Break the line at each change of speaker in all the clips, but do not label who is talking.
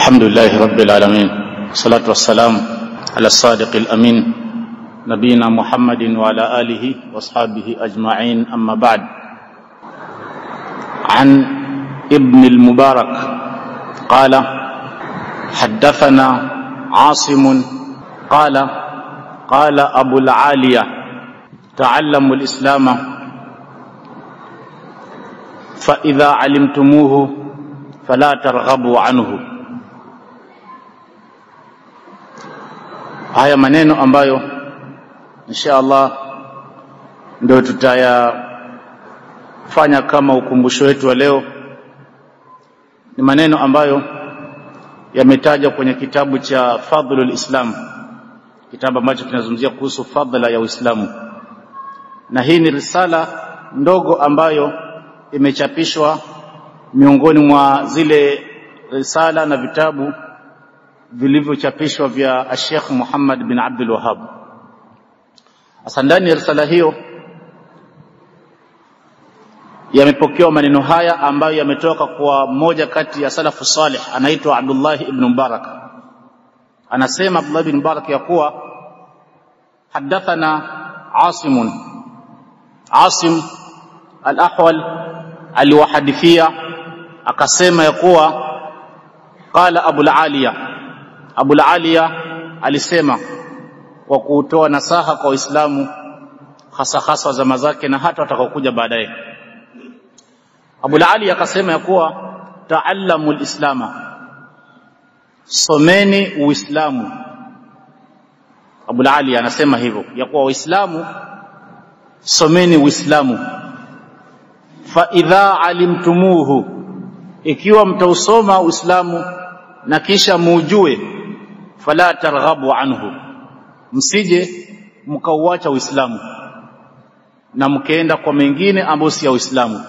الحمد لله رب العالمين، والصلاة والسلام على الصادق الأمين نبينا محمد وعلى آله واصحابه أجمعين. أما بعد، عن ابن المبارك قال: حدثنا عاصم قال: قال أبو العالية: تعلموا الإسلام فإذا علمتموه فلا ترغبوا عنه. Haya maneno ambayo insha Allah ndio tutayafanya kama ukumbusho wetu wa leo, ni maneno ambayo yametajwa kwenye kitabu cha Fadhlul Islam, kitabu ambacho kinazungumzia kuhusu fadhila ya Uislamu. Na hii ni risala ndogo ambayo imechapishwa miongoni mwa zile risala na vitabu vilivyochapishwa vya Sheikh Muhammad bin Abdul Wahhab. Hasa ndani ya risala hiyo yamepokewa maneno haya ambayo yametoka kwa mmoja kati ya salafu salih, anaitwa Abdullah ibn Mubarak. Anasema Abdullah ibn Mubarak ya kuwa hadathana Asim al-Ahwal aliwahadithia, akasema ya kuwa qala Abu al-Aliya alisema, kwa kutoa nasaha kwa Waislamu hasa zama zake na hata watakaokuja baadaye. Abu al-Aliya akasema ya kuwa ta'allamu al-islama, someni Uislamu. Abu al-Aliya anasema hivyo ya kuwa Waislamu someni Uislamu. Fa idha alimtumuhu, ikiwa mtausoma Uislamu na kisha muujue, fala targhabu anhu, msije mkauacha Uislamu na mkaenda kwa mengine ambayo si ya Uislamu,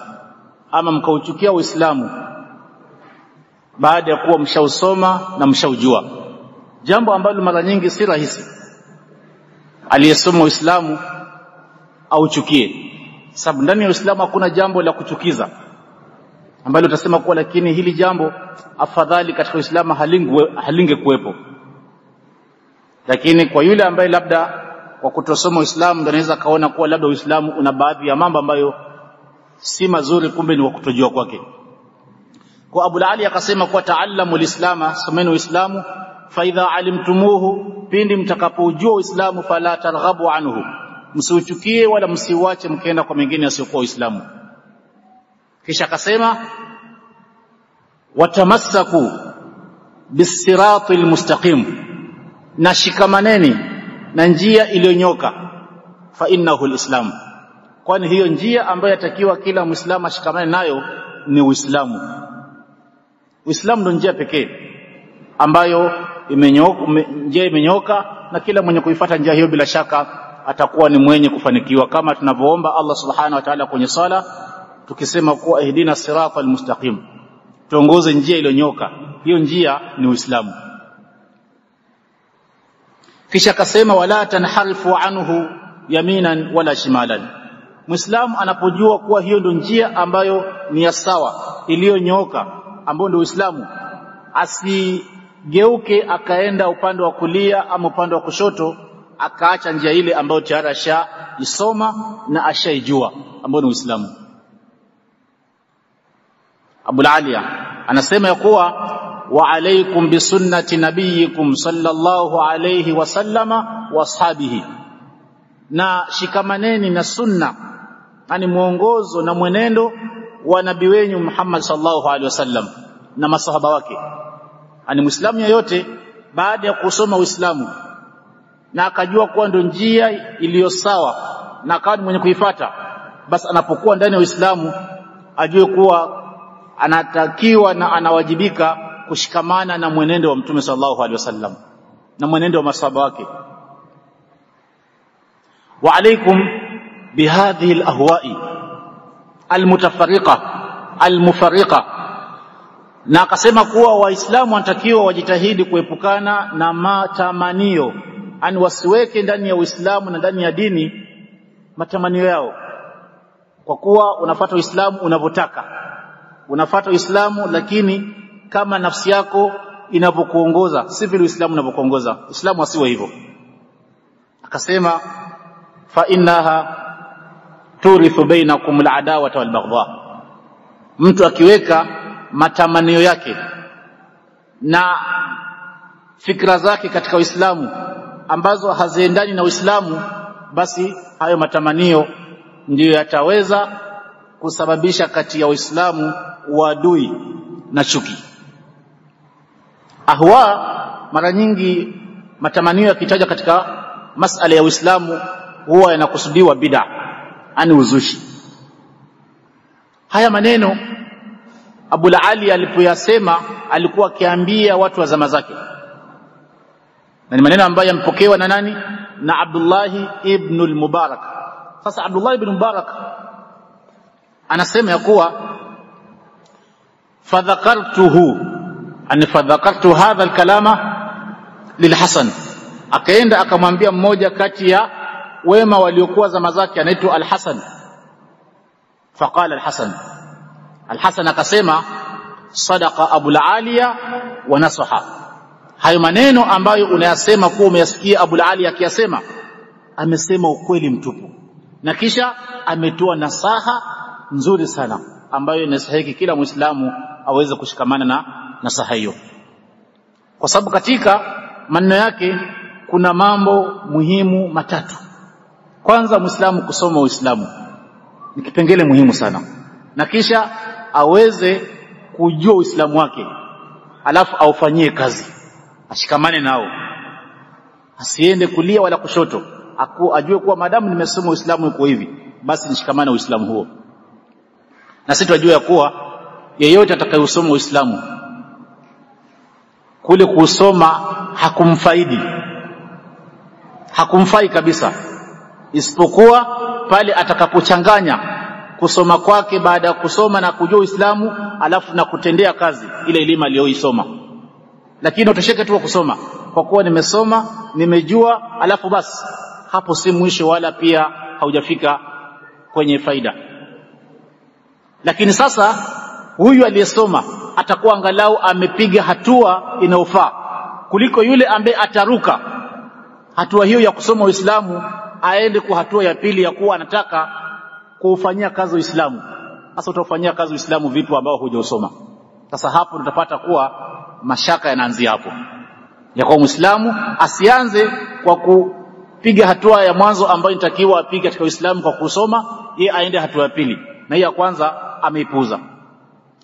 ama mkauchukia Uislamu baada ya kuwa mshausoma na mshaujua, jambo ambalo mara nyingi si rahisi aliyesoma Uislamu auchukie. Sababu ndani ya Uislamu hakuna jambo la kuchukiza ambalo utasema kuwa lakini hili jambo afadhali katika Uislamu halingekuwepo. Lakini kwa yule ambaye labda kwa kutosoma Uislamu ndio anaweza kaona kuwa labda Uislamu una baadhi ya mambo ambayo si mazuri, kumbe ni wa kutojua kwake. Kwa Abu Ali akasema kuwa ta'allamu al-islama, someni Uislamu, fa idha alimtumuhu, pindi mtakapojua Uislamu, fala targhabu anhu, msiuchukie wala msiuache mkaenda kwa mengine yasiyokuwa Uislamu. Kisha akasema watamassaku bisiratil mustaqim, na shikamaneni na njia iliyonyoka, fa innahu alislam, kwani hiyo njia ambayo yatakiwa kila Muislamu ashikamane nayo ni Uislamu. Uislamu ndio njia pekee ambayo njia imenyoka, na kila mwenye kuifuata njia hiyo bila shaka atakuwa ni mwenye kufanikiwa, kama tunavyoomba Allah subhanahu wa ta'ala kwenye sala tukisema kuwa ihdina siratal mustaqim, tuongoze njia iliyonyoka. Hiyo njia ni Uislamu. Kisha akasema wala tanharifu anhu yaminan wala shimalan, Muislamu anapojua kuwa hiyo ndio njia ambayo ni ya sawa iliyonyoka, ambayo ndio Uislamu, asigeuke akaenda upande wa kulia ama upande wa kushoto akaacha njia ile ambayo tayari ashaisoma na ashaijua, ambayo ni Uislamu. Abu al-Aliya anasema ya kuwa wa alaykum bi sunnati nabiyikum sallallahu alayhi wasallama wa ashabihi, na shikamaneni na sunna, yani mwongozo na mwenendo wa nabii wenu Muhammad sallallahu alayhi wasallam na masahaba wake. Yani Muislamu yeyote baada ya kusoma Uislamu na akajua kuwa ndio njia iliyo sawa na akawa mwenye kuifuata, basi anapokuwa ndani ya Uislamu ajue kuwa anatakiwa na anawajibika kushikamana na mwenendo wa Mtume sallallahu alaihi wasallam na mwenendo wa masahaba wake. Wa alaykum bihadhihi alahwa'i almutafarriqa almufarriqa, na akasema kuwa Waislamu wanatakiwa wajitahidi kuepukana na matamanio, ani wasiweke ndani ya Uislamu na ndani ya dini matamanio yao, kwa kuwa unafuata Uislamu unavyotaka, unafuata Uislamu lakini kama nafsi yako inavyokuongoza, si vile Uislamu unavyokuongoza. Uislamu asiwe hivyo. Akasema fa innaha turithu bainakum al-adawata wal-baghdha. Mtu akiweka matamanio yake na fikra zake katika Uislamu ambazo haziendani na Uislamu, basi hayo matamanio ndiyo yataweza kusababisha kati ya Uislamu uadui na chuki. Ahwa, mara nyingi matamanio yakitaja katika masala ya Uislamu huwa yanakusudiwa bid'a, ani uzushi. Haya maneno Abu Ali alipoyasema alikuwa akiambia watu wa zama zake, na ni maneno ambayo yamepokewa na nani? Na Abdullah ibn al-Mubarak. Sasa Abdullah ibn Mubarak anasema ya kuwa fadhakartu hadha al-kalama lil-Hasan. Akaenda akamwambia mmoja kati ya wema waliokuwa zama zake anaitwa al-Hasan. Faqala al-Hasan akasema sadaqa Abu al-Aliya wa nasaha. Hayo maneno ambayo unayasema kuwa umeyasikia Abu al-Ali akiyasema, amesema ukweli mtupu, na kisha ametoa nasaha nzuri sana ambayo inastahili kila Muislamu aweze kushikamana na nasaha hiyo, kwa sababu katika maneno yake kuna mambo muhimu matatu. Kwanza, Muislamu kusoma Uislamu ni kipengele muhimu sana, na kisha aweze kujua Uislamu wake, alafu aufanyie kazi, ashikamane nao, asiende kulia wala kushoto, ajue kuwa madamu nimesoma Uislamu uko hivi, basi nishikamane Uislamu huo. Na sisi tunajua ya kuwa yeyote atakayesoma Uislamu kule kusoma hakumfai kabisa, isipokuwa pale atakapochanganya kusoma kwake baada ya kusoma na kujua Uislamu alafu na kutendea kazi ile elimu aliyoisoma. Lakini utosheke tu kusoma kwa kuwa nimesoma, nimejua, alafu basi, hapo si mwisho wala pia haujafika kwenye faida. Lakini sasa huyu aliyesoma atakuwa angalau amepiga hatua inayofaa kuliko yule ambaye ataruka hatua hiyo ya kusoma Uislamu aende kwa hatua ya pili ya kuwa anataka kuufanyia kazi Uislamu. Sasa utafanyia kazi Uislamu vitu ambao hujasoma. Sasa hapo tutapata kuwa mashaka yanaanzia hapo, ya kwa Muislamu asianze kwa kupiga hatua ya mwanzo ambayo inatakiwa apige katika Uislamu kwa kusoma, yeye aende hatua ya pili, na hii ya kwanza ameipuza.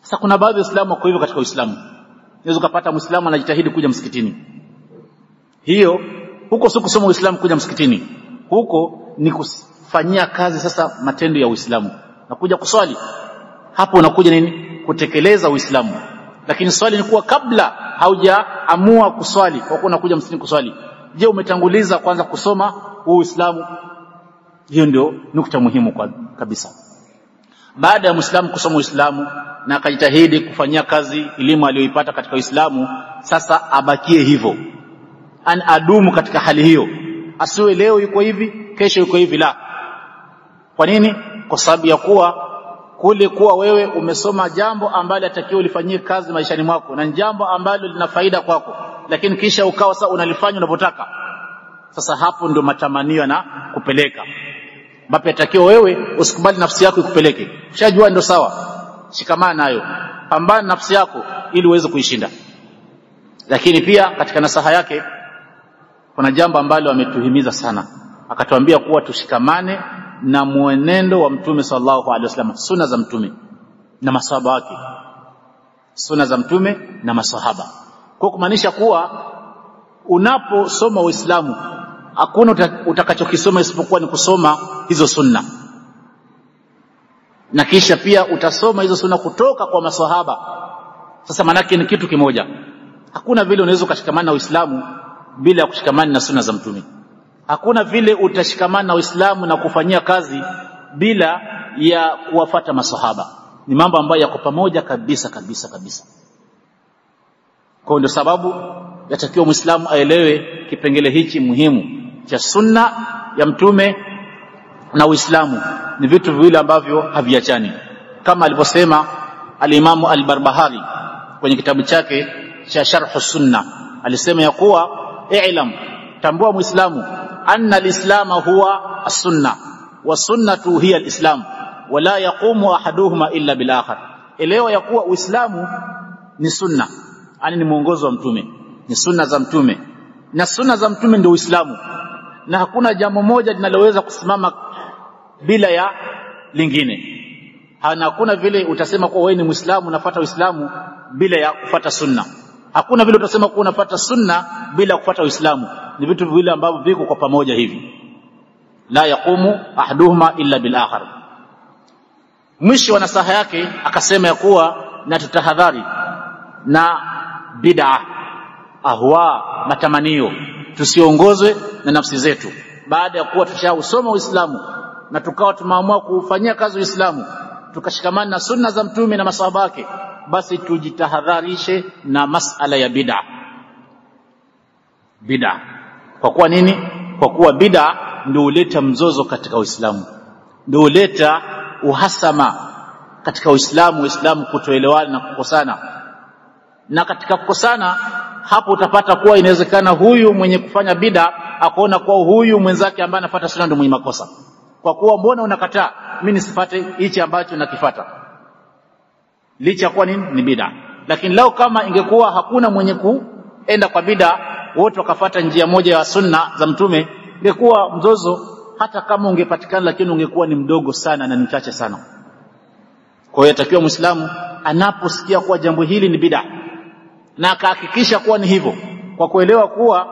Sasa kuna baadhi ya Waislamu wako hivyo katika Uislamu. Unaweza kupata Muislamu anajitahidi kuja msikitini. Huko si kusoma Uislamu kuja msikitini. Huko ni kufanyia kazi sasa matendo ya Uislamu. Na kuja kuswali, hapo unakuja nini? Kutekeleza Uislamu. Lakini swali ni kuwa kabla haujaamua kuswali, kwa kuwa unakuja msikitini kuswali, je, umetanguliza kwanza kusoma Uislamu? Hiyo ndio nukta muhimu kabisa. Baada ya Muislamu kusoma Uislamu na akajitahidi kufanyia kazi elimu aliyoipata katika Uislamu, sasa abakie hivyo, adumu katika hali hiyo, asiwe leo yuko hivi kesho yuko hivi. La. Kwa nini? Kwa sababu ya kuwa kule kuwa wewe umesoma jambo ambalo atakiwa ulifanyie kazi maishani mwako na jambo ambalo lina faida kwako, lakini kisha ukawa sasa unalifanya unavyotaka. Sasa hapo ndio matamanio na kupeleka ambapo atakiwa wewe usikubali nafsi yako ikupeleke. Ushajua ndio sawa, shikamana nayo, pambana nafsi yako ili uweze kuishinda. Lakini pia katika nasaha yake kuna jambo ambalo ametuhimiza sana, akatuambia kuwa tushikamane na muenendo wa Mtume sallallahu alaihi wasallam, sunna za Mtume na maswahaba wake, sunna za Mtume na maswahaba. Kwa kumaanisha kuwa unaposoma Uislamu hakuna utakachokisoma isipokuwa ni kusoma hizo sunna, na kisha pia utasoma hizo sunna kutoka kwa maswahaba. Sasa manake ni kitu kimoja. Hakuna vile unaweza kushikamana na Uislamu bila ya kushikamana na sunna za Mtume. Hakuna vile utashikamana na Uislamu na kufanyia kazi bila ya kuwafuata maswahaba. Ni mambo ambayo yako pamoja kabisa kabisa kabisa. Kwa ndio sababu yatakiwa Muislamu aelewe kipengele hichi muhimu cha sunna ya Mtume na Uislamu ni vitu viwili ambavyo haviachani, kama alivyosema al-Imam al-Barbahari kwenye kitabu chake cha Sharh Sunna alisema ya kuwa i'lam, tambua muislamu, anna al-islama huwa as-sunna wa sunnatu hiya al-islam wa la yaqumu ahaduhuma illa bil akhar. Elewa ya kuwa Uislamu ni sunna, yani ni mwongozo wa mtume, ni sunna za mtume, na sunna za mtume ndio Uislamu, na hakuna jambo moja linaloweza kusimama bila ya lingine. Hakuna vile utasema kuwa wewe ni Muislamu unafuata Uislamu bila ya kufuata sunna. Hakuna vile utasema kuwa unafuata sunna bila kufuata Uislamu. Ni vitu viwili ambavyo viko kwa pamoja hivi. La yaqumu ahaduhuma illa bil akhar. Mwisho wa nasaha yake akasema ya kuwa na tutahadhari na bid'a, ahwa, matamanio, tusiongozwe na nafsi zetu. Baada ya kuwa tushausoma Uislamu na tukawa tumeamua kufanyia kazi Uislamu, tukashikamana na sunna za mtume na masahaba wake, basi tujitahadharishe na masala ya bid'a. Kwa kuwa nini? Kwa kuwa bid'a ndio huleta mzozo katika Uislamu, ndio huleta uhasama katika Uislamu kutoelewana na kukosana. Na katika kukosana hapo utapata kuwa inawezekana huyu mwenye kufanya bid'a akaona kuwa huyu mwenzake ambaye anafuata sunna ndio mwenye makosa. Kwa kuwa mbona unakataa mimi nisipate hichi ambacho nakifuata, licha kuwa nini? Ni bid'a. Lakini lao kama ingekuwa hakuna mwenye kuenda kwa bid'a, wote wakafuata njia moja ya sunna za mtume, ingekuwa mzozo hata kama ungepatikana, lakini ungekuwa ni mdogo sana na ni mchache sana. Kwa hiyo takiwa Muislamu anaposikia kuwa jambo hili ni bid'a na akahakikisha kuwa ni hivyo, kwa kuelewa kuwa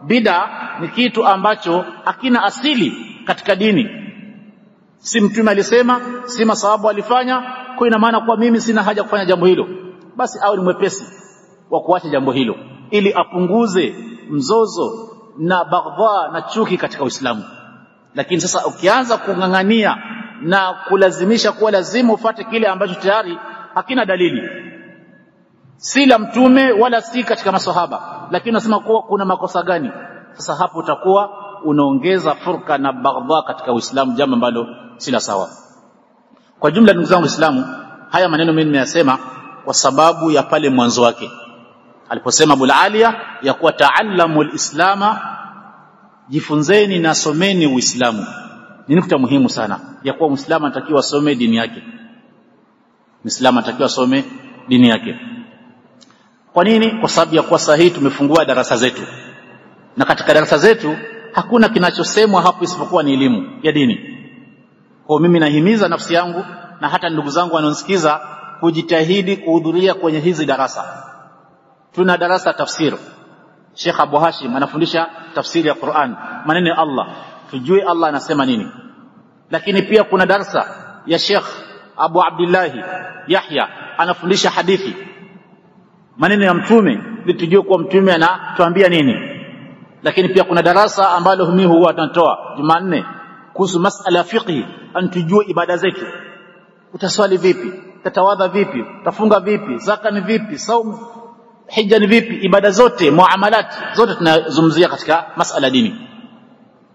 bid'a ni kitu ambacho hakina asili katika dini, si mtume alisema, si masahaba walifanya, kwa ina maana kuwa mimi sina haja kufanya jambo hilo, basi awe ni mwepesi wa kuacha jambo hilo ili apunguze mzozo na baghdha na chuki katika Uislamu. Lakini sasa ukianza kungangania na kulazimisha kuwa lazima ufuate kile ambacho tayari hakina dalili, si la mtume wala si katika maswahaba, lakini unasema kuwa kuna makosa gani, sasa hapo utakuwa unaongeza furqa na baghdha katika Uislamu, jambo ambalo si la sawa. Kwa jumla, ndugu zangu Waislamu, haya maneno mimi nimeyasema kwa sababu ya pale mwanzo wake aliposema Abu Aliya ya kuwa ta'allamu al-islama, jifunzeni na someni Uislamu. Ni nukta muhimu sana ya kuwa Muislamu anatakiwa asome dini yake. Muislamu anatakiwa asome dini yake. Kwa nini? Kwa sababu ya kuwa sahihi tumefungua darasa zetu, na katika darasa zetu hakuna kinachosemwa hapo isipokuwa ni elimu ya dini. Kwa mimi nahimiza nafsi yangu na hata ndugu zangu wanaonisikiza kujitahidi kuhudhuria kwenye hizi darasa. Tuna darasa tafsiri, Sheikh Abu Hashim anafundisha tafsiri ya Qur'an, maneno ya Allah, tujue Allah anasema nini. Lakini pia kuna darasa ya Sheikh Abu Abdullah Yahya anafundisha hadithi, maneno ya mtume, ili tujue kwa mtume anatuambia nini. Lakini pia kuna darasa ambalo mimi huwa tunatoa Jumanne kuhusu masala fiqhi, antujue ibada zetu, utaswali vipi, tatawadha vipi, utafunga vipi, zaka ni vipi, saumu, hija ni vipi, ibada zote, muamalat zote tunazungumzia katika masala dini.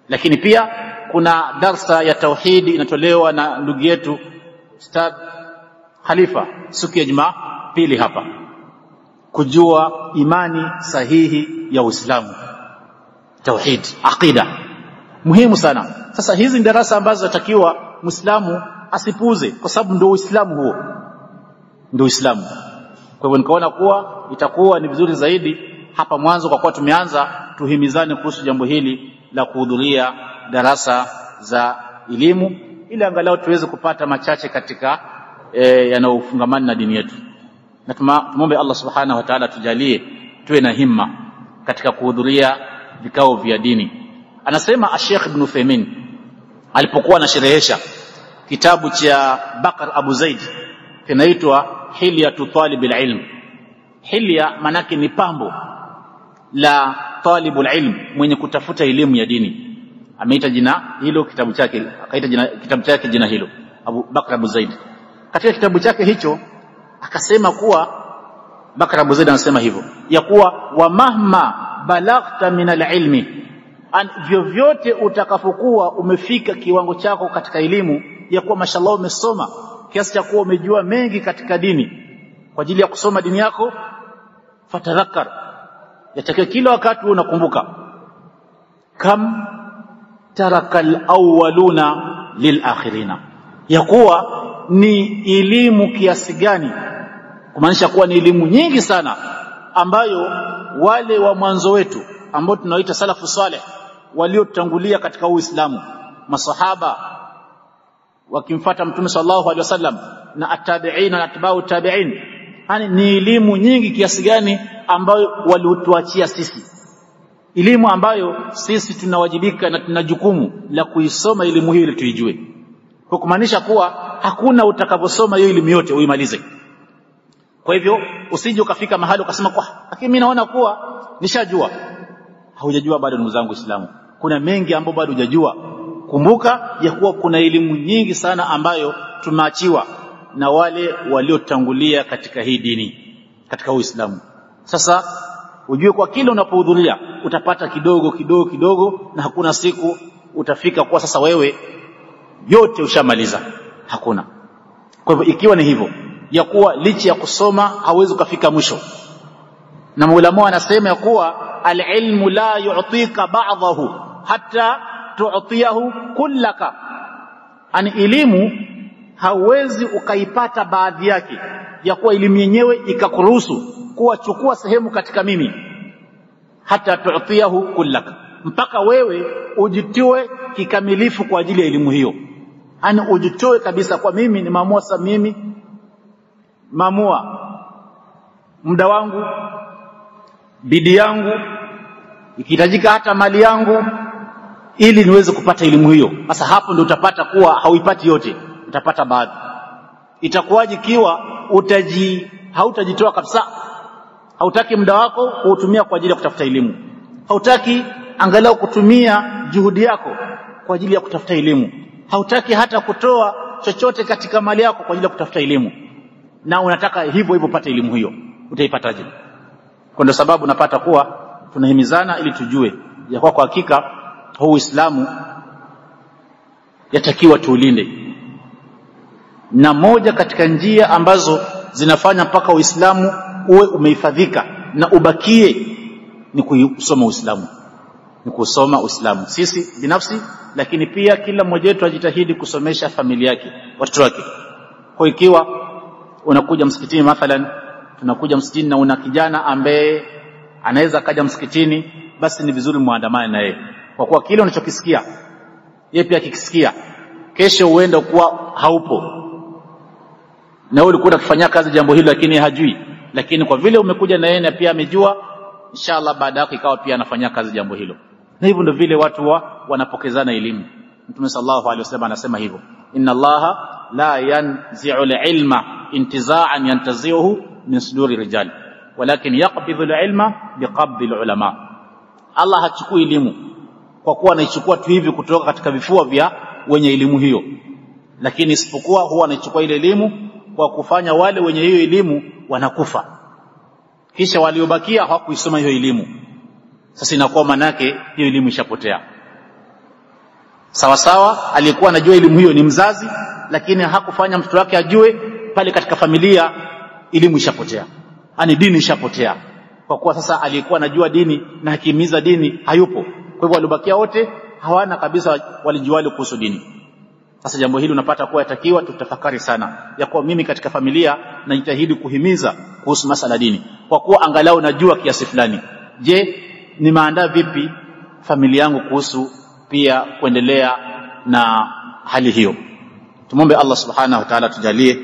Lakini pia kuna darsa ya tauhidi inatolewa na ndugu yetu Ustadh Khalifa siku ya Jumapili hapa, kujua imani sahihi ya Uislamu, tauhid, aqida, muhimu sana. Sasa hizi ni darasa ambazo natakiwa Muislamu asipuuze, kwa sababu ndio Uislamu huo, ndio Uislamu. Kwa hivyo nikaona kuwa itakuwa ni vizuri zaidi hapa mwanzo, kwa kuwa tumeanza, tuhimizane kuhusu jambo hili la kuhudhuria darasa za elimu, ili angalau tuweze kupata machache katika yanayofungamana na dini yetu. Na tumombe Allah subhanahu wa ta'ala tujalie tuwe na himma katika kuhudhuria vikao vya dini. Anasema Sheikh Ibn Uthaymeen alipokuwa anasherehesha kitabu cha Bakr Abu Zaid kinaitwa Hilyatu Talibil Ilm. Hilya manake ni pambo la talibul ilm, mwenye kutafuta elimu ya dini. Ameita jina hilo kitabu chake, akaita kitabu chake jina hilo, Abu Bakr Abu Zaid. Katika kitabu chake hicho akasema kuwa, Bakr Abu Zaid anasema hivyo ya kuwa wa mahma balaghta min al-ilmi, vyovyote utakapokuwa umefika kiwango chako katika elimu ya kuwa mashallah umesoma kiasi cha kuwa umejua mengi katika dini kwa ajili ya kusoma dini yako, fatadhakkar, yatakiwa kila wakati unakumbuka kam tarakal awwaluna lilakhirina, ya kuwa ni elimu kiasi gani, kumaanisha kuwa ni elimu nyingi sana ambayo wale wa mwanzo wetu ambao tunaoita salafu saleh waliotangulia katika Uislamu, masahaba wakimfuata Mtume sallallahu alaihi wasallam na at-tabi'in na atba'u tabi'in, yani ni elimu nyingi kiasi gani ambayo walituachia sisi, elimu ambayo sisi tunawajibika na tuna jukumu la kuisoma elimu hii ili tuijue. Kwa kumaanisha kuwa hakuna utakaposoma hiyo elimu yote uimalize. Kwa hivyo usije ukafika mahali ukasema kwa lakini mimi naona kuwa nishajua. Haujajua bado, ndugu zangu Waislamu. Kuna mengi ambayo bado hujajua. Kumbuka ya kuwa kuna elimu nyingi sana ambayo tumeachiwa na wale waliotangulia katika hii dini, katika Uislamu. Sasa ujue kwa kile unapohudhuria utapata kidogo kidogo kidogo, na hakuna siku utafika kwa sasa wewe yote ushamaliza, hakuna. Kwa hivyo ikiwa ni hivyo ya kuwa licha ya kusoma hauwezi kufika mwisho, na maulama anasema ya kuwa al-ilmu la yu'tika ba'dahu hatta tu'tiyahu kullaka, ani elimu hauwezi ukaipata baadhi yake, ya kuwa elimu yenyewe ikakuruhusu kuwa chukua sehemu katika mimi, hata tu'tiyahu kullaka, mpaka wewe ujitoe kikamilifu kwa ajili ya elimu hiyo. Ani ujitoe kabisa kwa mimi ni maamua, sasa mimi maamua muda wangu, bidii yangu, ikihitajika hata mali yangu ili niweze kupata elimu hiyo. Sasa hapo ndio utapata kuwa hauipati yote, utapata baadhi. Itakuwaje kiwa hautajitoa kabisa? Hautaki muda wako kuutumia kwa ajili ya kutafuta elimu, hautaki angalau kutumia juhudi yako kwa ajili ya kutafuta elimu, hautaki hata kutoa chochote katika mali yako kwa ajili ya kutafuta elimu, na unataka hivyo hivyo upate elimu hiyo, utaipataje? Kwa ndio sababu napata kuwa tunahimizana ili tujue ya kwa hakika huu Uislamu yatakiwa tuulinde, na moja katika njia ambazo zinafanya mpaka Uislamu uwe umehifadhika na ubakie ni kusoma Uislamu, ni kusoma Uislamu sisi binafsi, lakini pia kila mmoja wetu ajitahidi kusomesha familia yake, watoto wake. Kwa ikiwa unakuja msikitini, mathalan tunakuja msikitini na una kijana ambaye anaweza kaja msikitini, basi ni vizuri muandamane na yeye, kwa kuwa kile unachokisikia yeye pia akikisikia, kesho uenda kuwa haupo na wewe ulikuwa unafanya kazi jambo hilo lakini hajui, lakini kwa vile umekuja na yeye na pia amejua, inshallah baada yake ikawa pia anafanya kazi jambo hilo. Na hivyo ndio vile watu wanapokezana elimu. Mtume sallallahu alaihi wasallam anasema hivyo, inna Allaha la yanzi'u al-ilma intiza'an yantazi'uhu min suduri rijal walakin yaqbidhu al-ilma biqabdi al-ulama. Allah hachukui elimu kwa kuwa anaichukua tu hivi kutoka katika vifua vya wenye elimu hiyo, lakini isipokuwa huwa anaichukua ile elimu kwa kufanya wale wenye hiyo elimu wanakufa, kisha waliobakia hawakuisoma hiyo elimu. Sasa inakuwa manake hiyo elimu ishapotea. Sawa sawa alikuwa anajua elimu hiyo ni mzazi, lakini hakufanya mtoto wake ajue, pale katika familia elimu ishapotea, yani dini ishapotea, kwa kuwa sasa alikuwa anajua dini na hakimiza dini hayupo. Kwa hivyo waliobakia wote hawana kabisa walijuali kuhusu dini. Sasa jambo hili unapata kuwa yatakiwa tutafakari sana, ya kuwa mimi katika familia najitahidi kuhimiza kuhusu masala dini, kwa kuwa angalau najua kiasi fulani. Je, ni maandaa vipi familia yangu kuhusu pia kuendelea na hali hiyo? Tumombe Allah subhanahu wa ta'ala tujalie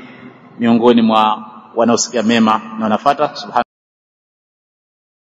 miongoni mwa wanaosikia mema na wanafuata subhanahu